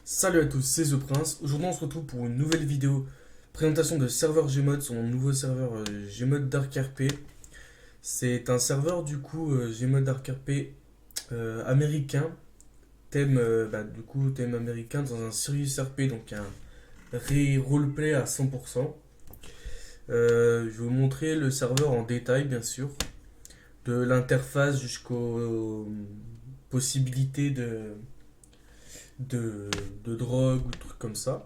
Salut à tous, c'est The Prince. Aujourd'hui, on se retrouve pour une nouvelle vidéo présentation de serveur Gmod sur mon nouveau serveur Gmod Dark RP. C'est un serveur Gmod Dark RP américain, thème américain dans un Sirius RP, donc un roleplay à 100%. Je vais vous montrer le serveur en détail, bien sûr, de l'interface jusqu'aux possibilités de, de drogue ou trucs comme ça,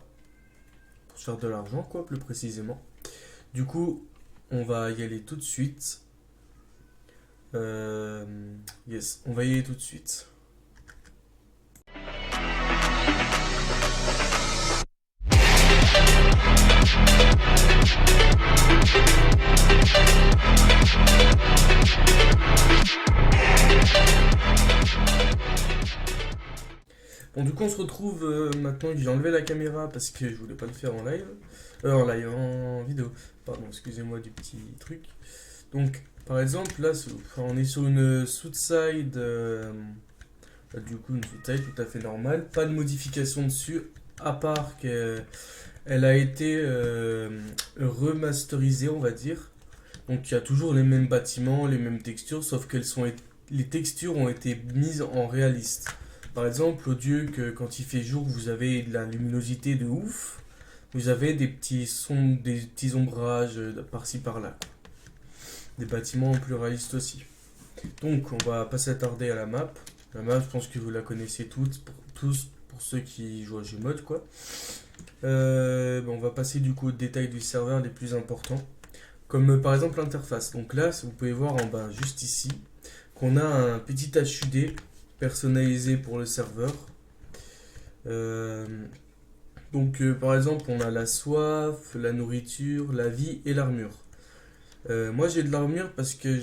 pour se faire de l'argent, quoi, plus précisément. Du coup, on va y aller tout de suite. Euh, yes, on va y aller tout de suite. Bon, du coup, on se retrouve maintenant. J'ai enlevé la caméra parce que je voulais pas le faire en live. En vidéo. Pardon, excusez-moi du petit truc. Donc, par exemple, là, on est sur une Southside. Une Southside tout à fait normale. Pas de modification dessus, à part qu'elle a été remasterisée, on va dire. Donc, il y a toujours les mêmes bâtiments, les mêmes textures, sauf les textures ont été mises en réaliste. Par exemple, au lieu que quand il fait jour, vous avez de la luminosité de ouf, vous avez des petits ombrages par-ci par-là. Des bâtiments plus réalistes aussi. Donc, on va pas s'attarder à la map. La map, je pense que vous la connaissez tous, pour ceux qui jouent à Gmod, quoi. On va passer du coup aux détails du serveur les plus importants. Comme par exemple l'interface. Donc là, vous pouvez voir en bas, juste ici, qu'on a un petit HUD personnalisé pour le serveur. Euh, par exemple, on a la soif, la nourriture, la vie et l'armure. Moi, j'ai de l'armure parce que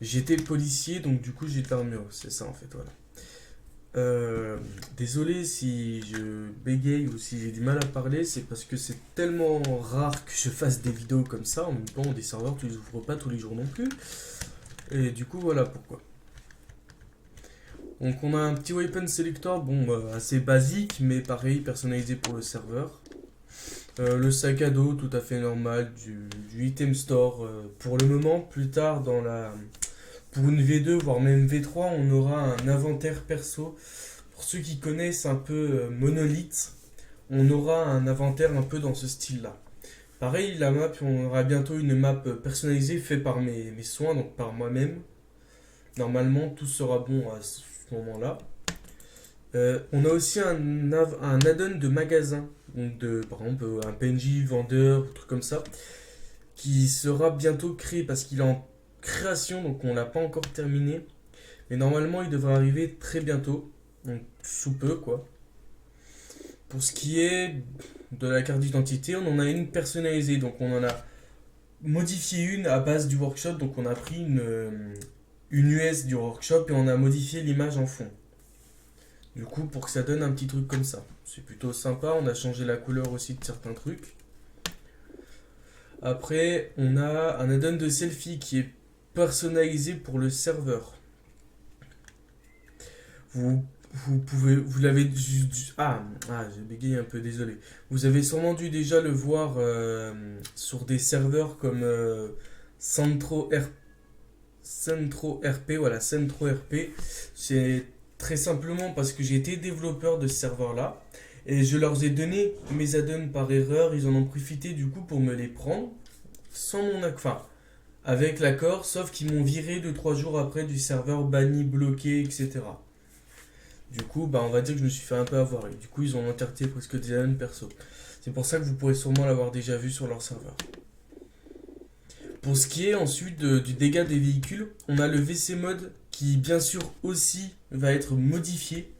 j'étais policier, donc du coup, j'ai de l'armure. C'est ça, en fait, voilà. Désolé si je bégaye ou si j'ai du mal à parler, c'est parce que c'est tellement rare que je fasse des vidéos comme ça. En même temps, des serveurs, tu les ouvres pas tous les jours non plus. Et du coup, voilà pourquoi. Donc, on a un petit weapon selector, assez basique, mais pareil, personnalisé pour le serveur. Le sac à dos, tout à fait normal, du item store. Pour le moment, plus tard pour une V2, voire même V3, on aura un inventaire perso. Pour ceux qui connaissent un peu Monolith, on aura un inventaire un peu dans ce style-là. Pareil, la map, on aura bientôt une map personnalisée faite par mes soins, donc par moi-même. Normalement, tout sera bon à ce moment-là. On a aussi un add-on de magasin, donc par exemple un PNJ vendeur, un truc comme ça, qui sera bientôt créé parce qu'il est en création, donc on l'a pas encore terminé. Mais normalement, il devrait arriver très bientôt, donc sous peu quoi. Pour ce qui est de la carte d'identité, on en a une personnalisée, donc on en a modifié une à base du workshop, donc on a pris une US du workshop et on a modifié l'image en fond. Du coup, pour que ça donne un petit truc comme ça. C'est plutôt sympa, on a changé la couleur aussi de certains trucs. Après, on a un add-on de selfie qui est personnalisé pour le serveur. Vous, vous l'avez j'ai bégayé un peu, désolé. Vous avez sûrement dû déjà le voir sur des serveurs comme Centro RP, voilà, Centro RP. C'est très simplement parce que j'ai été développeur de ce serveur-là et je leur ai donné mes add-ons par erreur. Ils en ont profité du coup pour me les prendre sans mon accord, enfin, avec l'accord, sauf qu'ils m'ont viré 2 3 jours après du serveur banni, bloqué, etc. Du coup, on va dire que je me suis fait un peu avoir. Et du coup, ils ont interdit presque des add-ons perso. C'est pour ça que vous pourrez sûrement l'avoir déjà vu sur leur serveur. Pour ce qui est ensuite du dégât des véhicules, on a le VC mode qui bien sûr aussi va être modifié.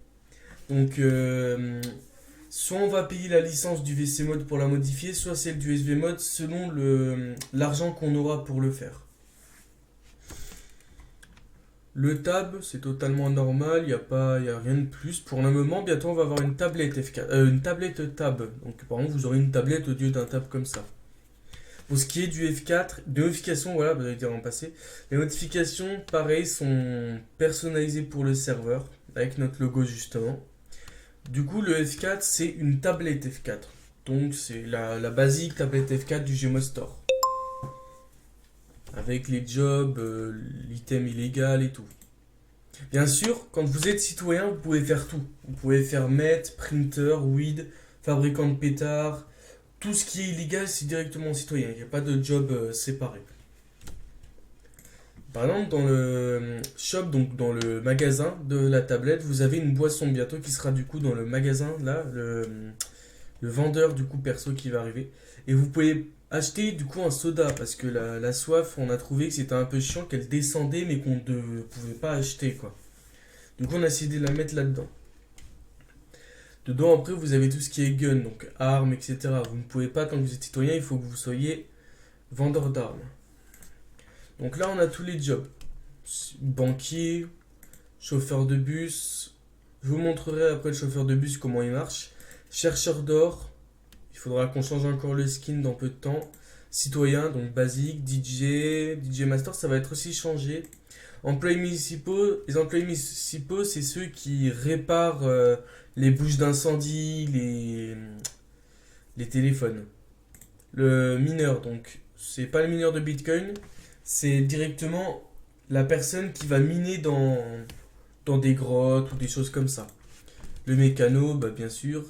Donc soit on va payer la licence du VC mode pour la modifier, soit celle du SV mode selon l'argent qu'on aura pour le faire. Le tab, c'est totalement normal, y a rien de plus. Pour le moment, bientôt on va avoir une tablette F4, une tablette tab. Donc par exemple, vous aurez une tablette au lieu d'un tab comme ça. Pour ce qui est du F4, de notifications, vous avez été en passé. Les notifications, pareil, sont personnalisées pour le serveur. avec notre logo justement. Du coup, le F4, c'est une tablette F4. Donc, c'est la basique tablette F4 du Gmod Store. Avec les jobs, l'item illégal et tout. Bien sûr, quand vous êtes citoyen, vous pouvez faire tout. Vous pouvez faire maître, printer, weed, fabricant de pétards. Tout ce qui est illégal, c'est directement citoyen. Il n'y a pas de job séparé. Par exemple, dans le shop, donc dans le magasin de la tablette, vous avez une boisson bientôt qui sera du coup dans le magasin, là, le vendeur du coup perso qui va arriver. Et vous pouvez acheter du coup un soda parce que la soif, on a trouvé que c'était un peu chiant, qu'elle descendait mais qu'on ne pouvait pas acheter quoi. Du coup, on a essayé de la mettre là-dedans. Dedans, après, vous avez tout ce qui est gun, donc armes, etc. Vous ne pouvez pas, quand vous êtes citoyen, il faut que vous soyez vendeur d'armes. Donc là, on a tous les jobs. Banquier, chauffeur de bus. Je vous montrerai après le chauffeur de bus comment il marche. Chercheur d'or. Il faudra qu'on change encore le skin dans peu de temps. Citoyen, donc basique. DJ Master, ça va être aussi changé. Employés municipaux. Les employés municipaux, c'est ceux qui réparent les bouches d'incendie, les téléphones. Le mineur, donc, c'est pas le mineur de Bitcoin. C'est directement la personne qui va miner dans des grottes ou des choses comme ça. Le mécano, bah bien sûr.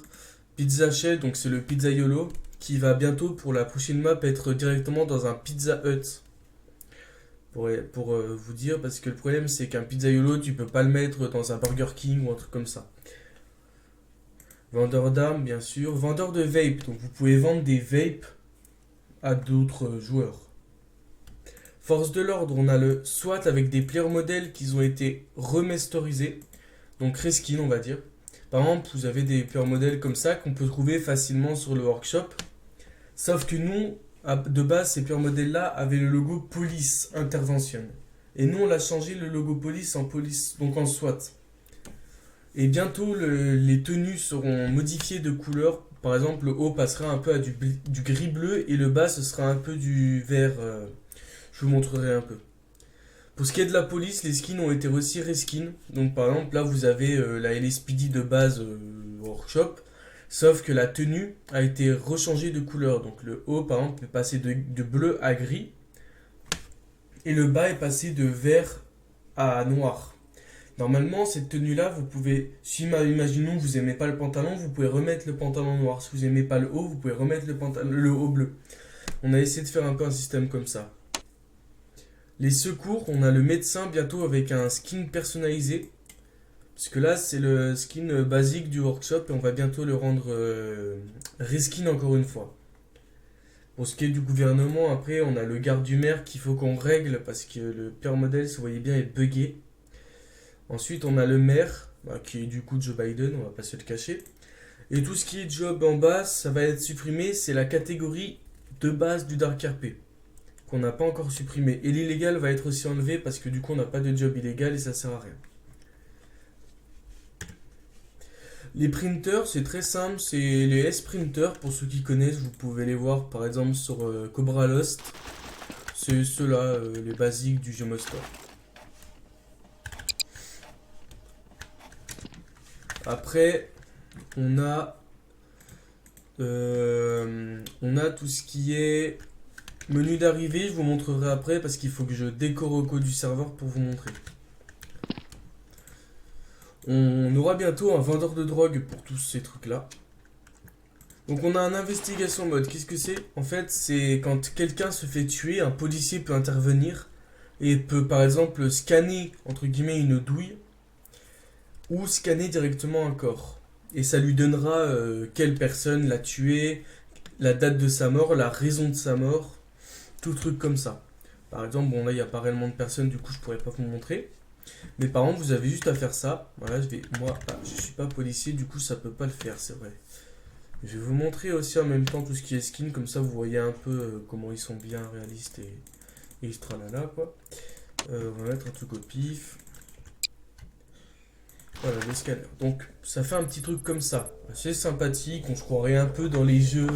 Pizza Shell, donc c'est le pizzaiolo qui va bientôt pour la prochaine map être directement dans un Pizza Hut. Pour vous dire, parce que le problème c'est qu'un pizzaiolo, tu peux pas le mettre dans un Burger King ou un truc comme ça. Vendeur d'armes, bien sûr. Vendeur de vape, donc vous pouvez vendre des vapes à d'autres joueurs. Force de l'ordre, on a le SWAT avec des player modèles qui ont été remasterisés, donc reskin on va dire. Par exemple, vous avez des player modèles comme ça qu'on peut trouver facilement sur le workshop. Sauf que nous, de base, ces player modèles là avaient le logo police intervention. Et nous, on l'a changé le logo police en police, donc en SWAT. Et bientôt, les tenues seront modifiées de couleur. Par exemple, le haut passera un peu à du gris bleu et le bas, ce sera un peu du vert. Je vous montrerai un peu. Pour ce qui est de la police, les skins ont été aussi reskin. Donc par exemple, là vous avez la LSPD de base workshop. Sauf que la tenue a été rechangée de couleur. Donc le haut par exemple est passé de bleu à gris. Et le bas est passé de vert à noir. Normalement, cette tenue-là, vous pouvez, si imaginons que vous n'aimez pas le pantalon, vous pouvez remettre le pantalon noir. Si vous n'aimez pas le haut, vous pouvez remettre le haut bleu. On a essayé de faire un peu un système comme ça. Les secours, on a le médecin bientôt avec un skin personnalisé. Parce que là, c'est le skin basique du workshop et on va bientôt le rendre reskin encore une fois. Pour ce qui est du gouvernement, après, on a le garde du maire qu'il faut qu'on règle parce que le pire modèle, si vous voyez bien, est buggé. Ensuite, on a le maire, qui est du coup Joe Biden, on va pas se le cacher. Et tout ce qui est job en bas, ça va être supprimé, c'est la catégorie de base du Dark RP. Qu'on n'a pas encore supprimé. Et l'illégal va être aussi enlevé parce que du coup on n'a pas de job illégal et ça sert à rien. Les printers, c'est très simple, c'est les S-printers, pour ceux qui connaissent, vous pouvez les voir par exemple sur Cobra Lost. C'est ceux-là, les basiques du Gmod Store. Après, on a tout ce qui est menu d'arrivée, je vous montrerai après parce qu'il faut que je décore au code du serveur pour vous montrer. On aura bientôt un vendeur de drogue pour tous ces trucs là. Donc on a un investigation mode. Qu'est-ce que c'est? En fait, c'est quand quelqu'un se fait tuer, un policier peut intervenir et peut par exemple scanner entre guillemets une douille ou scanner directement un corps. Et ça lui donnera quelle personne l'a tué, la date de sa mort, la raison de sa mort, tout truc comme ça. Par exemple, bon là il n'y a pas réellement de personnes, du coup je pourrais pas vous montrer. Mais par exemple, vous avez juste à faire ça. Voilà, je suis pas policier, du coup ça peut pas le faire, c'est vrai. Je vais vous montrer aussi en même temps tout ce qui est skin, comme ça vous voyez un peu comment ils sont bien réalistes et tralala quoi. On va mettre un truc au pif. Voilà, le scanner. Donc ça fait un petit truc comme ça. Assez sympathique, on se croirait un peu dans les jeux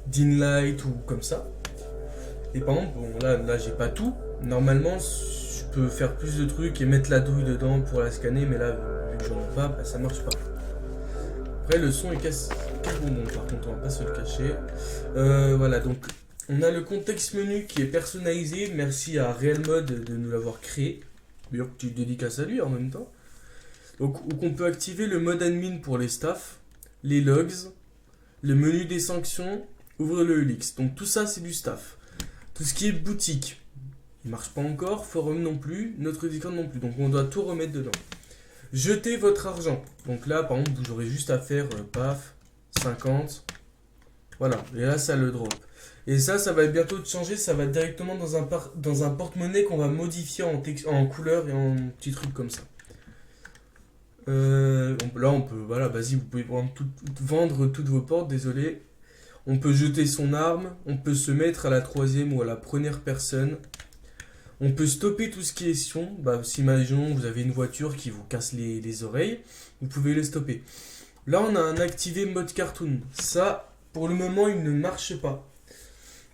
d'Inlight ou comme ça. Et par exemple, bon, là j'ai pas tout. Normalement, je peux faire plus de trucs et mettre la douille dedans pour la scanner, mais là, vu les gens n'ont pas, bah, ça marche pas. Après, le son est casse bonbon, par contre, on va pas se le cacher. Voilà, donc on a le contexte menu qui est personnalisé. Merci à RealMode de nous l'avoir créé. D'ailleurs, tu dédicaces à lui en même temps. Donc, où on peut activer le mode admin pour les staffs, les logs, le menu des sanctions, ouvrir le UX. Donc, tout ça, c'est du staff. Tout ce qui est boutique, il marche pas encore. Forum non plus. Notre Discord non plus. Donc, on doit tout remettre dedans. Jetez votre argent. Donc là, par exemple, vous aurez juste à faire paf, 50. Voilà. Et là, ça le drop. Et ça va bientôt changer. Ça va directement dans un porte-monnaie qu'on va modifier en couleur et en petits trucs comme ça. Là, on peut. Voilà, vas-y, vous pouvez vendre toutes vos portes. Désolé. On peut jeter son arme. On peut se mettre à la troisième ou à la première personne. On peut stopper tout ce qui est son. Bah, si imaginons vous avez une voiture qui vous casse les oreilles, vous pouvez les stopper. Là, on a un activé mode cartoon. Ça, pour le moment, il ne marche pas.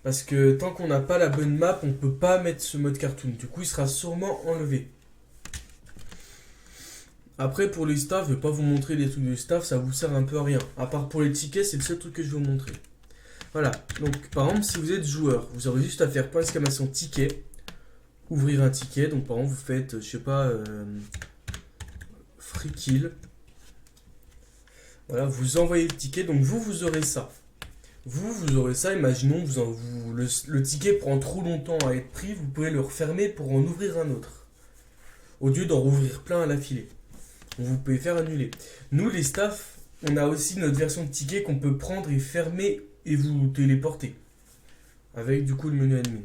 Parce que tant qu'on n'a pas la bonne map, on ne peut pas mettre ce mode cartoon. Du coup, il sera sûrement enlevé. Après, pour les staffs, je ne vais pas vous montrer des trucs de staff, ça vous sert un peu à rien. À part pour les tickets, c'est le seul truc que je vais vous montrer. Voilà. Donc, par exemple, si vous êtes joueur, vous aurez juste à faire point d'exclamation ticket. Ouvrir un ticket, donc par exemple vous faites, je sais pas, free kill. Voilà, vous envoyez le ticket, donc vous aurez ça. Vous aurez ça, imaginons le ticket prend trop longtemps à être pris, vous pouvez le refermer pour en ouvrir un autre. Au lieu d'en rouvrir plein à l'affilée. Donc vous pouvez faire annuler. Nous les staffs, on a aussi notre version de ticket qu'on peut prendre et fermer et vous téléporter. Avec du coup le menu admin.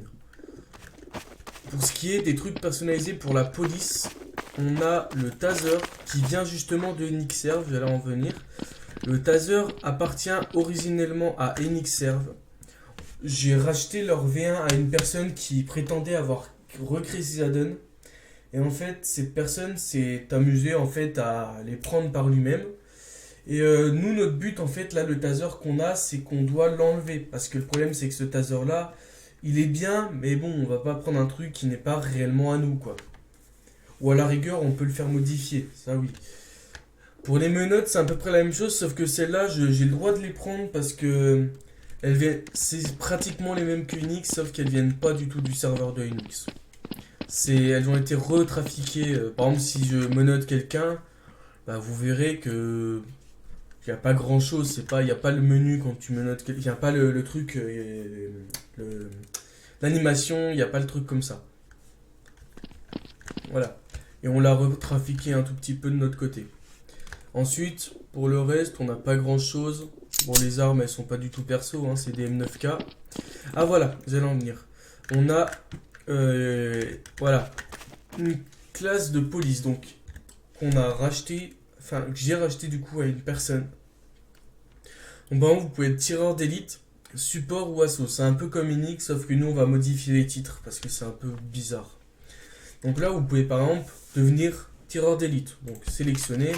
Pour ce qui est des trucs personnalisés pour la police, on a le taser qui vient justement de NXServe, j'allais en venir. Le taser appartient originellement à NXServe. J'ai racheté leur V1 à une personne qui prétendait avoir recréé ces add-ons. Et en fait, cette personne s'est amusée en fait à les prendre par lui-même. Et nous, notre but en fait, là, le taser qu'on a, c'est qu'on doit l'enlever. Parce que le problème, c'est que ce taser-là, il est bien, mais bon, on va pas prendre un truc qui n'est pas réellement à nous, quoi. Ou à la rigueur, on peut le faire modifier, ça oui. Pour les menottes, c'est à peu près la même chose, sauf que celles-là, j'ai le droit de les prendre parce que c'est pratiquement les mêmes que Unix, sauf qu'elles viennent pas du tout du serveur de Unix. Elles ont été retrafiquées. Par exemple, si je menotte quelqu'un, bah, vous verrez que il n'y a pas grand chose, il n'y a pas le menu quand tu menottes quelqu'un, il n'y a pas le truc, l'animation, il n'y a pas le truc comme ça. Voilà. Et on l'a retrafiqué un tout petit peu de notre côté. Ensuite, pour le reste, on n'a pas grand chose. Bon, les armes, elles sont pas du tout perso, hein, c'est des M9K. Ah voilà, vous allez en venir. On a, voilà, une classe de police, donc, qu'on a racheté, enfin, que j'ai racheté du coup à une personne. Donc, par exemple, vous pouvez être tireur d'élite, support ou assaut. C'est un peu comme Unix, sauf que nous, on va modifier les titres, parce que c'est un peu bizarre. Donc là, vous pouvez par exemple devenir tireur d'élite. Donc sélectionner.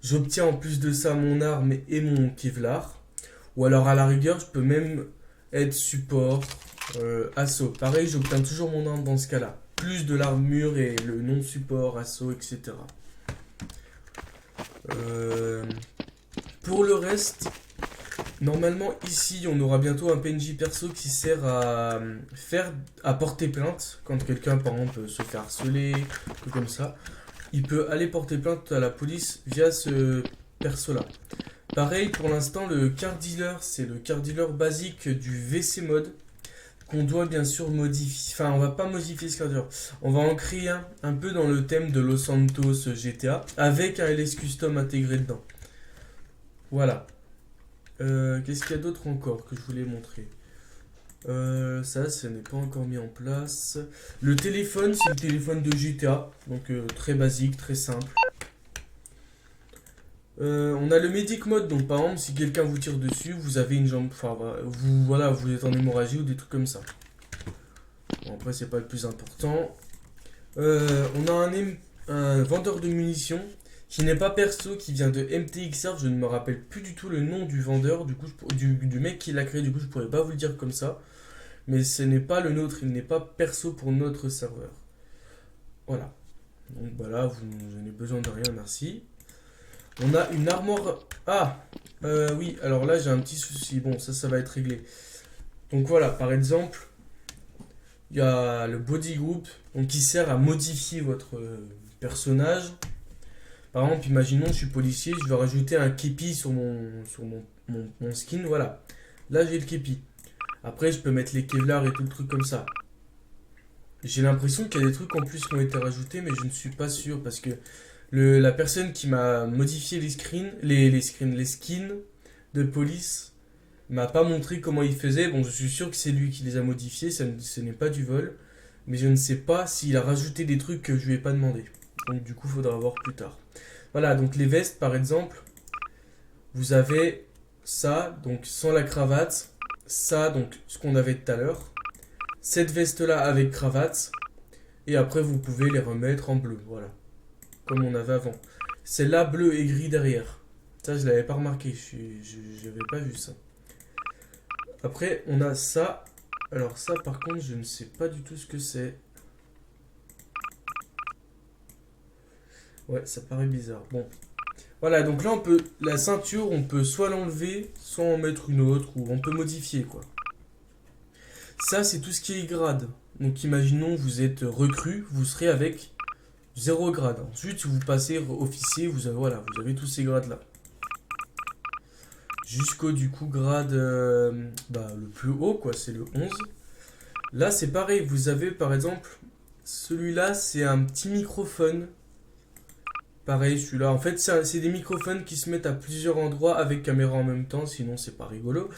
J'obtiens en plus de ça mon arme et mon Kevlar. Ou alors à la rigueur, je peux même être support, assaut. Pareil, j'obtiens toujours mon arme dans ce cas-là. Plus de l'armure et le non-support, assaut, etc. Pour le reste, normalement ici, on aura bientôt un PNJ perso qui sert à porter plainte. Quand quelqu'un, par exemple, se fait harceler, tout comme ça. Il peut aller porter plainte à la police via ce perso-là. Pareil, pour l'instant, le car dealer, c'est le car dealer basique du VC mode qu'on doit bien sûr modifier. Enfin, on va pas modifier ce car dealer. On va en créer un peu dans le thème de Los Santos GTA avec un LS Custom intégré dedans. Voilà. Qu'est-ce qu'il y a d'autre encore que je voulais montrer? Ça, ce n'est pas encore mis en place. Le téléphone, c'est le téléphone de GTA. Donc très basique, très simple. On a le medic mode. Donc par exemple, si quelqu'un vous tire dessus, vous avez une jambe. Enfin, voilà, vous êtes en hémorragie ou des trucs comme ça. Bon, après, c'est pas le plus important. On a un vendeur de munitions qui n'est pas perso, qui vient de MTXR. Je ne me rappelle plus du tout le nom du vendeur. Du coup, du mec qui l'a créé. Du coup, je pourrais pas vous le dire comme ça. Mais ce n'est pas le nôtre, il n'est pas perso pour notre serveur. Voilà. Donc voilà, vous n'avez besoin de rien, merci. On a une armoire... Ah oui, alors là j'ai un petit souci. Bon, ça va être réglé. Donc voilà, par exemple, il y a le body group, donc qui sert à modifier votre personnage. Par exemple, imaginons je suis policier, je veux rajouter un képi sur mon skin, voilà. Là j'ai le képi. Après je peux mettre les kevlar et tout le truc comme ça. J'ai l'impression qu'il y a des trucs en plus qui ont été rajoutés, mais je ne suis pas sûr parce que la personne qui m'a modifié les skins de police m'a pas montré comment il faisait. Bon, je suis sûr que c'est lui qui les a modifiés, ce n'est pas du vol, mais je ne sais pas s'il a rajouté des trucs que je lui ai pas demandé. Donc du coup, il faudra voir plus tard. Voilà, donc les vestes par exemple, vous avez ça, donc sans la cravate, ça, donc ce qu'on avait tout à l'heure, cette veste-là avec cravate, et après vous pouvez les remettre en bleu, voilà, comme on avait avant. Celle-là, bleu et gris derrière. Ça, je l'avais pas remarqué, je n'avais pas vu ça. Après, on a ça. Alors ça, par contre, je ne sais pas du tout ce que c'est. Ouais, ça paraît bizarre. Bon. Voilà, donc là, la ceinture, on peut soit l'enlever, soit en mettre une autre, ou on peut modifier, quoi. Ça, c'est tout ce qui est grade. Donc imaginons, vous êtes recrue, vous serez avec 0 grade. Ensuite, si vous passez officier, voilà, vous avez tous ces grades-là. Jusqu'au du coup grade le plus haut, quoi, c'est le 11. Là, c'est pareil, vous avez par exemple, celui-là, c'est un petit microphone. Pareil, celui-là, en fait, c'est des microphones qui se mettent à plusieurs endroits avec caméra en même temps, sinon c'est pas rigolo.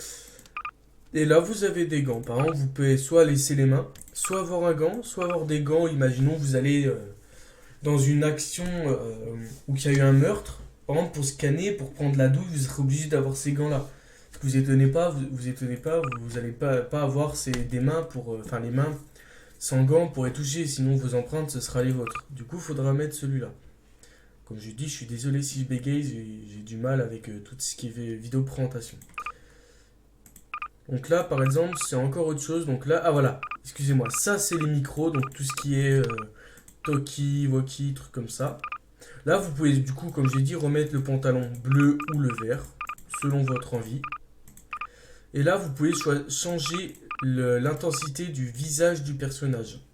Et là, vous avez des gants. Par exemple, vous pouvez soit laisser les mains, soit avoir un gant, soit avoir des gants. Imaginons, vous allez dans une action où il y a eu un meurtre. Par exemple, pour scanner, pour prendre la douche, vous serez obligé d'avoir ces gants-là. Vous étonnez pas, vous allez pas avoir des mains enfin les mains sans gants pour y toucher, sinon vos empreintes ce sera les vôtres. Du coup, il faudra mettre celui-là. Comme je dis, je suis désolé si je bégaye, j'ai du mal avec tout ce qui est vidéo présentation. Donc là, par exemple, c'est encore autre chose. Donc là, ah voilà, excusez-moi, ça c'est les micros, donc tout ce qui est Toki, Woki, trucs comme ça. Là, vous pouvez du coup, comme j'ai dit, remettre le pantalon bleu ou le vert, selon votre envie. Et là, vous pouvez changer l'intensité du visage du personnage.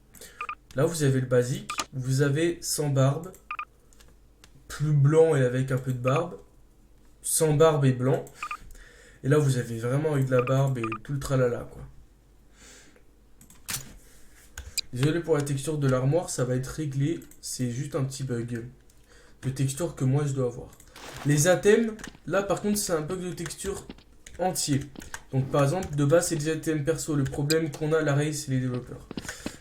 Là, vous avez le basique, vous avez sans barbe, plus blanc et avec un peu de barbe, sans barbe et blanc. Et là, vous avez vraiment avec de la barbe et tout le tralala, quoi. Désolé pour la texture de l'armoire, ça va être réglé. C'est juste un petit bug de texture que moi je dois avoir. Les items, là par contre, c'est un bug de texture entier. Donc par exemple, de base, c'est des items perso. Le problème qu'on a, l'arrêt, c'est les développeurs.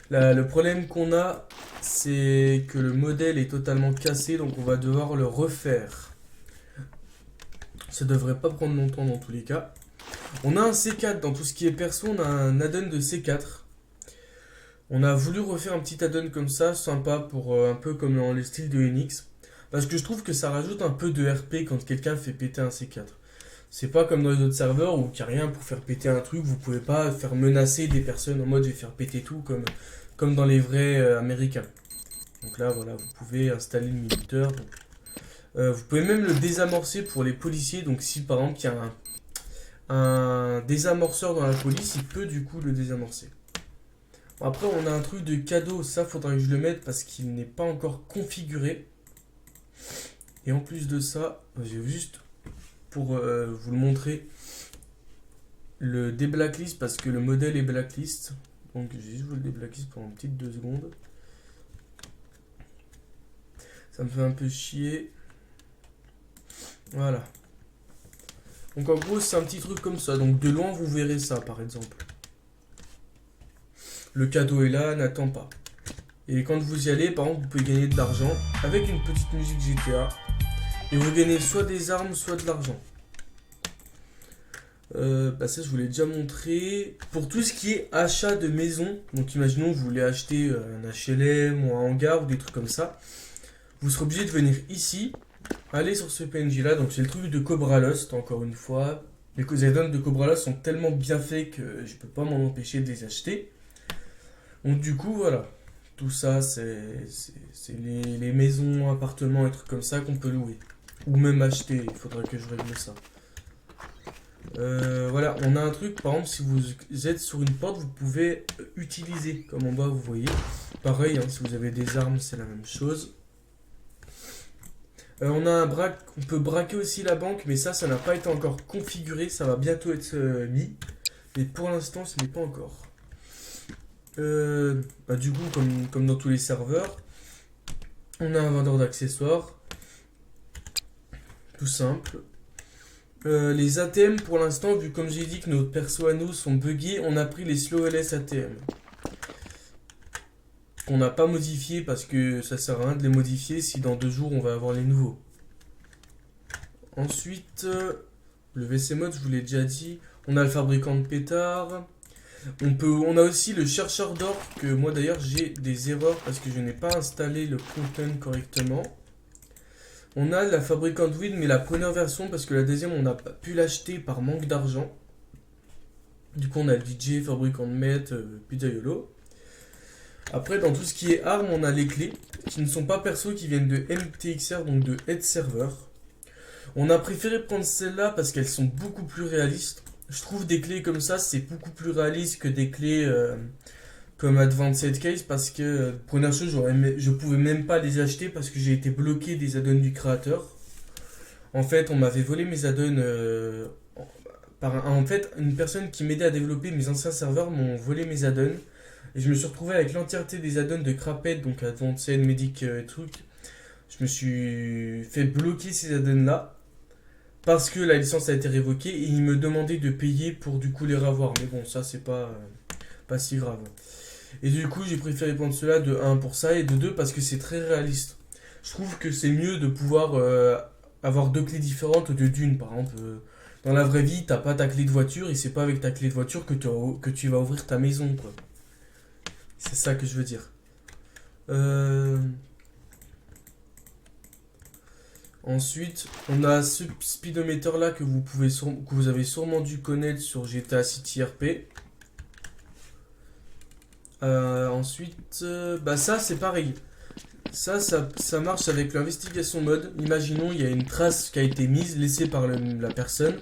Le problème qu'on a, c'est que le modèle est totalement cassé, donc on va devoir le refaire. Ça devrait pas prendre longtemps dans tous les cas. On a un C4 dans tout ce qui est perso, on a un add-on de C4. On a voulu refaire un petit add-on comme ça, sympa pour un peu comme dans les styles de Enix. Parce que je trouve que ça rajoute un peu de RP quand quelqu'un fait péter un C4. C'est pas comme dans les autres serveurs où il n'y a rien pour faire péter un truc, vous pouvez pas faire menacer des personnes en mode je vais faire péter tout comme dans les vrais américains. Donc là voilà, vous pouvez installer le minuteur. Vous pouvez même le désamorcer pour les policiers, donc si par exemple il y a un désamorceur dans la police, il peut du coup le désamorcer. Bon, après on a un truc de cadeau, ça faudra que je le mette parce qu'il n'est pas encore configuré. Et en plus de ça, j'ai juste pour vous le montrer le déblacklist parce que le modèle est blacklist. Donc j'ai juste vous le déblacklist pendant une petite 2 secondes. Ça me fait un peu chier. Voilà. Donc en gros c'est un petit truc comme ça. Donc de loin vous verrez ça par exemple. Le cadeau est là, n'attend pas. Et quand vous y allez, par exemple, vous pouvez gagner de l'argent avec une petite musique GTA. Et vous gagnez soit des armes, soit de l'argent. Ça, je vous l'ai déjà montré. Pour tout ce qui est achat de maison, donc imaginons que vous voulez acheter un HLM ou un hangar ou des trucs comme ça, vous serez obligé de venir ici, aller sur ce PNJ là. Donc c'est le truc de Cobra Lost, encore une fois. Les add-ons de Cobra Lost sont tellement bien faits que je peux pas m'en empêcher de les acheter. Donc du coup, voilà. Tout ça, c'est les maisons, appartements et trucs comme ça qu'on peut louer. Ou même acheter, il faudra que je règle ça. Voilà, on a un truc, par exemple, si vous êtes sur une porte, vous pouvez utiliser, comme en bas, vous voyez. Pareil, hein, si vous avez des armes, c'est la même chose. On a on peut braquer aussi la banque, mais ça n'a pas été encore configuré, ça va bientôt être mis. Mais pour l'instant, ce n'est pas encore. Du coup, comme dans tous les serveurs, on a un vendeur d'accessoires. Tout simple. Les ATM, pour l'instant, vu comme j'ai dit que nos persos à nous sont buggés, on a pris les slow LS ATM. Qu'on n'a pas modifié parce que ça sert à rien de les modifier si dans 2 jours on va avoir les nouveaux. Ensuite, le WC mode, je vous l'ai déjà dit. On a le fabricant de pétards. On a aussi le chercheur d'or, que moi d'ailleurs j'ai des erreurs parce que je n'ai pas installé le content correctement. On a la fabricant de weed, mais la première version, parce que la deuxième, on n'a pas pu l'acheter par manque d'argent. Du coup, on a le DJ, fabricant de meth, Pizzaiolo. Après, dans tout ce qui est armes, on a les clés, qui ne sont pas perso, qui viennent de MTXR, donc de Head Server. On a préféré prendre celles-là parce qu'elles sont beaucoup plus réalistes. Je trouve des clés comme ça, c'est beaucoup plus réaliste que des clés comme Advanced Case, parce que première chose, je pouvais même pas les acheter parce que j'ai été bloqué des add-ons du créateur. En fait, on m'avait volé mes add-ons en fait, une personne qui m'aidait à développer mes anciens serveurs m'ont volé mes add-ons. Et je me suis retrouvé avec l'entièreté des add-ons de Crapette, donc Advanced, Medic et trucs. Je me suis fait bloquer ces add-ons là parce que la licence a été révoquée et ils me demandaient de payer pour du coup les revoir. Mais bon, ça c'est pas si grave. Et du coup, j'ai préféré prendre cela de 1 pour ça et de 2 parce que c'est très réaliste. Je trouve que c'est mieux de pouvoir avoir 2 clés différentes de d'une. Par exemple, dans la vraie vie, t'as pas ta clé de voiture et c'est pas avec ta clé de voiture que tu vas ouvrir ta maison, quoi. C'est ça que je veux dire. Ensuite, on a ce speedometer là que vous avez sûrement dû connaître sur GTA City RP. Ensuite, ça c'est pareil. Ça marche avec l'investigation mode. Imaginons il y a une trace qui a été mise, laissée par la personne.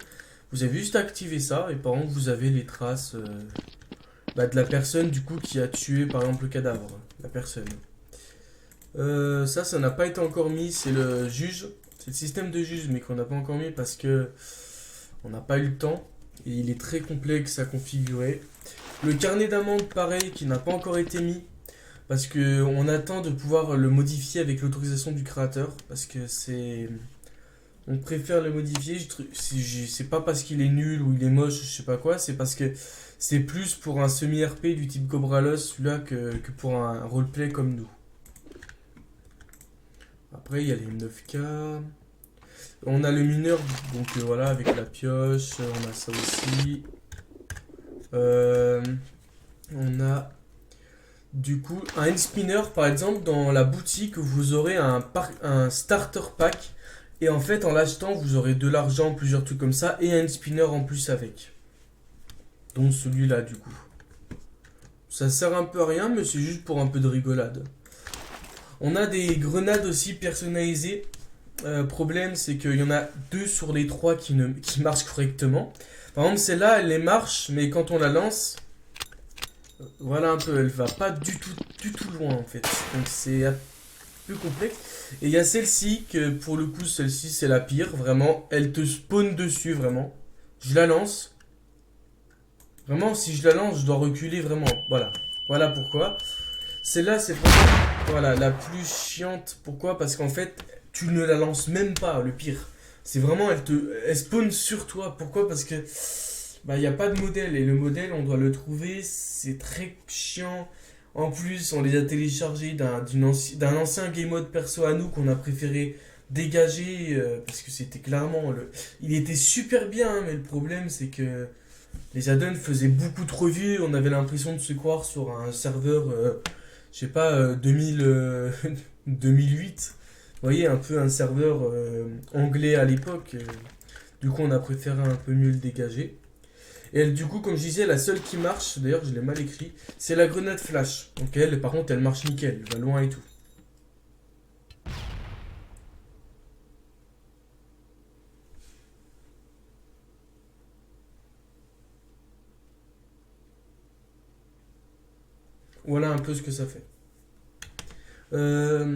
Vous avez juste à activer ça et par exemple vous avez les traces de la personne du coup qui a tué par exemple le cadavre, la personne. Ça n'a pas été encore mis, c'est le juge. C'est le système de juge mais qu'on n'a pas encore mis parce que on n'a pas eu le temps. Et il est très complexe à configurer. Le carnet d'amende, pareil, qui n'a pas encore été mis. Parce que on attend de pouvoir le modifier avec l'autorisation du créateur. Parce que c'est... On préfère le modifier. C'est pas parce qu'il est nul ou il est moche, je sais pas quoi. C'est parce que c'est plus pour un semi-RP du type Cobralos, celui-là, que pour un roleplay comme nous. Après, il y a les M9K. On a le mineur, donc voilà, avec la pioche. On a ça aussi. On a du coup un hand spinner par exemple dans la boutique vous aurez un starter pack et en fait en l'achetant vous aurez de l'argent, plusieurs trucs comme ça et un hand spinner en plus avec. Donc celui-là du coup. Ça sert un peu à rien mais c'est juste pour un peu de rigolade. On a des grenades aussi personnalisées. Problème c'est qu'il y en a 2 sur les 3 qui marchent correctement. Par exemple, celle-là, elle les marche, mais quand on la lance, voilà un peu, elle va pas du tout loin en fait. Donc c'est un peu complexe. Et il y a celle-ci, que pour le coup, celle-ci c'est la pire, vraiment. Elle te spawn dessus, vraiment. Je la lance. Vraiment, si je la lance, je dois reculer vraiment. Voilà. Voilà pourquoi. Celle-là, c'est vraiment voilà, la plus chiante. Pourquoi? Parce qu'en fait, tu ne la lances même pas, le pire. C'est vraiment, elle spawn sur toi. Pourquoi? Parce que il n'y a pas de modèle. Et le modèle, on doit le trouver. C'est très chiant. En plus, on les a téléchargés d'un ancien game mode perso à nous qu'on a préféré dégager. Parce que c'était clairement... Il était super bien, hein, mais le problème, c'est que les add-ons faisaient beaucoup trop vieux. On avait l'impression de se croire sur un serveur, je sais pas, 2008. Vous voyez, un peu un serveur anglais à l'époque. Du coup, on a préféré un peu mieux le dégager. Et elle, du coup, comme je disais, la seule qui marche, d'ailleurs, je l'ai mal écrit, c'est la grenade flash. Donc elle, par contre, elle marche nickel, elle va loin et tout. Voilà un peu ce que ça fait. Euh,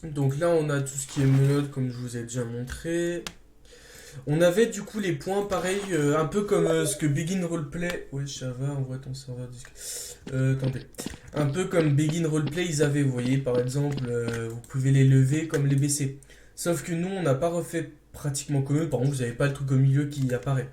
donc là, on a tout ce qui est mode, comme je vous ai déjà montré. On avait du coup les points pareil, un peu comme ce que Begin Roleplay. Ouais, Java, envoie ton serveur disque. Attendez. Un peu comme Begin Roleplay, ils avaient, vous voyez, par exemple, vous pouvez les lever comme les baisser. Sauf que nous, on n'a pas refait pratiquement comme eux. Par contre, vous n'avez pas le truc au milieu qui apparaît.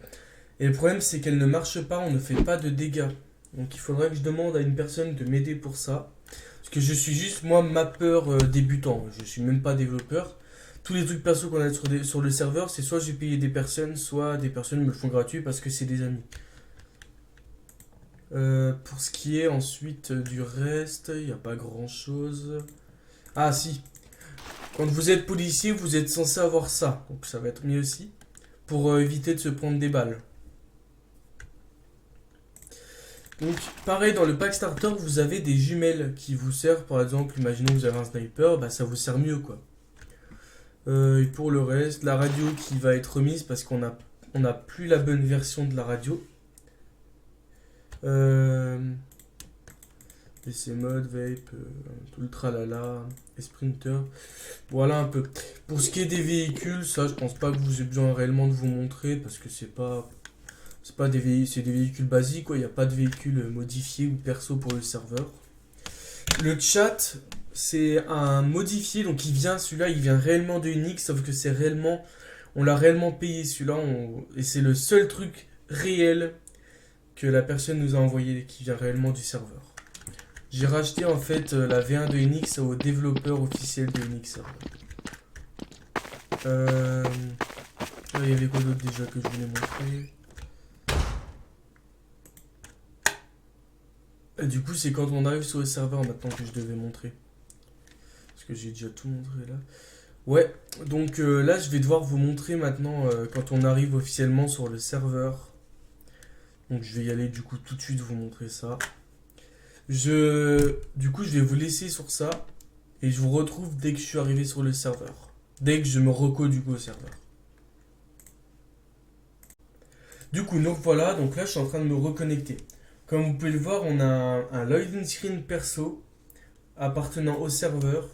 Et le problème, c'est qu'elle ne marche pas, on ne fait pas de dégâts. Donc il faudrait que je demande à une personne de m'aider pour ça. Parce que je suis juste, moi, mappeur débutant. Je suis même pas développeur. Tous les trucs perso qu'on a sur le serveur, c'est soit j'ai payé des personnes, soit des personnes me le font gratuit parce que c'est des amis. Pour ce qui est ensuite du reste, il n'y a pas grand chose. Ah si, quand vous êtes policier, vous êtes censé avoir ça. Donc ça va être mieux aussi. Pour éviter de se prendre des balles. Donc pareil, dans le pack starter, vous avez des jumelles qui vous servent. Par exemple, imaginons que vous avez un sniper, bah ça vous sert mieux quoi. Et pour le reste, la radio qui va être remise parce qu'on a plus la bonne version de la radio. PC mode, vape, tout le tralala, et sprinter. Voilà un peu. Pour ce qui est des véhicules, ça je pense pas que vous ayez besoin réellement de vous montrer parce que c'est pas des véhicules, c'est des véhicules basiques quoi. Il n'y a pas de véhicules modifiés ou perso pour le serveur. Le chat, c'est un modifié, donc celui-là, il vient réellement de Unix, sauf que on l'a réellement payé celui-là, et c'est le seul truc réel que la personne nous a envoyé qui vient réellement du serveur. J'ai racheté en fait la V1 de Unix au développeur officiel de Unix. Il y avait quoi d'autre déjà que je voulais montrer. Et du coup, c'est quand on arrive sur le serveur maintenant que je devais montrer. Parce que j'ai déjà tout montré là. Ouais, donc là, je vais devoir vous montrer maintenant quand on arrive officiellement sur le serveur. Donc je vais y aller du coup tout de suite vous montrer ça. Du coup, je vais vous laisser sur ça. Et je vous retrouve dès que je suis arrivé sur le serveur. Dès que je me reco du coup au serveur. Du coup, donc voilà, donc là, je suis en train de me reconnecter. Comme vous pouvez le voir, on a un login screen perso appartenant au serveur.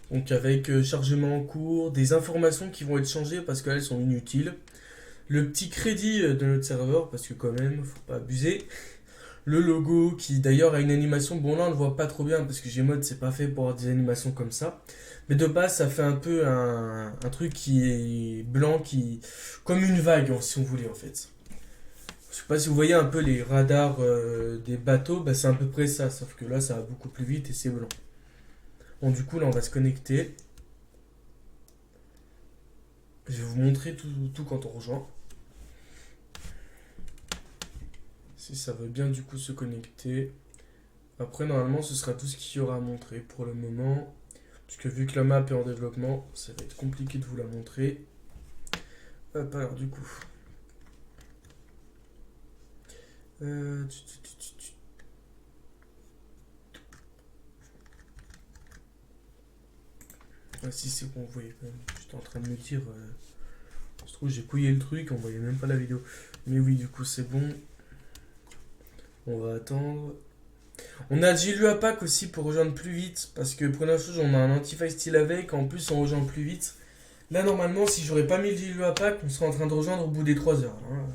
Donc avec chargement en cours, des informations qui vont être changées parce qu'elles sont inutiles. Le petit crédit de notre serveur, parce que quand même, faut pas abuser. Le logo qui d'ailleurs a une animation, bon là on le voit pas trop bien parce que Gmod c'est pas fait pour avoir des animations comme ça. Mais de base ça fait un peu un truc qui est blanc, comme une vague si on voulait en fait. Je sais pas si vous voyez un peu les radars des bateaux, bah, c'est à peu près ça, sauf que là ça va beaucoup plus vite et c'est blanc. Bon du coup là on va se connecter. Je vais vous montrer tout quand on rejoint. Si ça veut bien du coup se connecter. Après normalement ce sera tout ce qu'il y aura à montrer pour le moment. Parce que vu que la map est en développement, ça va être compliqué de vous la montrer. Hop alors du coup. Ah si c'est bon, vous voyez quand même. J'étais en train de me dire. Je trouve j'ai couillé le truc, on voyait même pas la vidéo. Mais oui, du coup c'est bon. On va attendre. On a le pack aussi pour rejoindre plus vite. Parce que première chose, on a un anti-file style avec. En plus, on rejoint plus vite. Là, normalement, si j'aurais pas mis le pack, on serait en train de rejoindre au bout des 3 heures. Hein.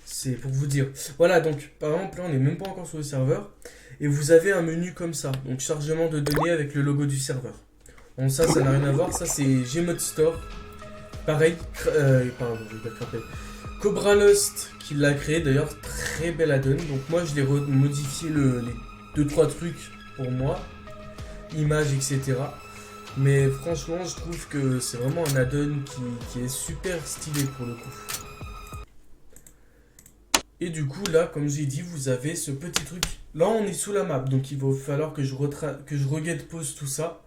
C'est pour vous dire. Voilà, donc par exemple, là, on n'est même pas encore sur le serveur. Et vous avez un menu comme ça. Donc, chargement de données avec le logo du serveur. Bon, ça n'a rien à voir. Ça, c'est Gmod Store. Pareil. Pardon, je vais pas craper. Cobra Lost qui l'a créé d'ailleurs, très belle add-on. Donc moi je l'ai modifié les 2-3 trucs pour moi, images etc. Mais franchement je trouve que c'est vraiment un add-on qui est super stylé pour le coup. Et du coup là comme j'ai dit vous avez ce petit truc. Là on est sous la map donc il va falloir que je reget pause tout ça.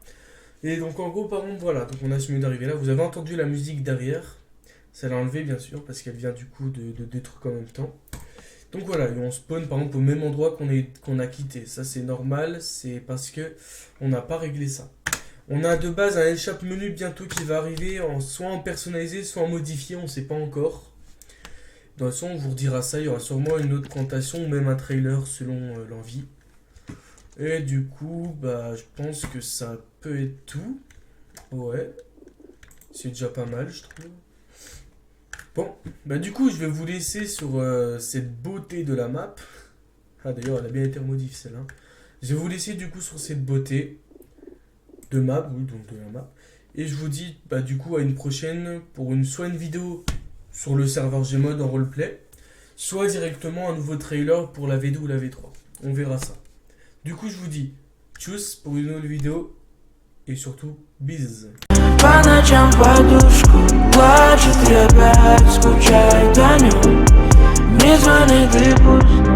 Et donc en gros par contre voilà, donc on a ce menu d'arrivée là. Vous avez entendu la musique derrière. Ça l'a enlevé bien sûr parce qu'elle vient du coup de deux trucs en même temps. Donc voilà, et on spawn par exemple au même endroit qu'on a quitté. Ça c'est normal, c'est parce que on n'a pas réglé ça. On a de base un échappe menu bientôt qui va arriver soit en personnalisé, soit en modifié, on ne sait pas encore. De toute façon on vous redira ça, il y aura sûrement une autre présentation ou même un trailer selon l'envie. Et du coup, bah, je pense que ça peut être tout. Ouais, c'est déjà pas mal, je trouve. Bon, bah du coup, je vais vous laisser sur cette beauté de la map. Ah d'ailleurs, elle a bien été remodifiée celle-là. Je vais vous laisser du coup sur cette beauté de map, oui, donc de la map. Et je vous dis bah du coup à une prochaine pour soit une vidéo sur le serveur Gmod en roleplay, soit directement un nouveau trailer pour la V2 ou la V3. On verra ça. Du coup, je vous dis tchuss pour une nouvelle vidéo et surtout bis. По ночам подушку плачет и опять скучает о нем. Не звони ты пусть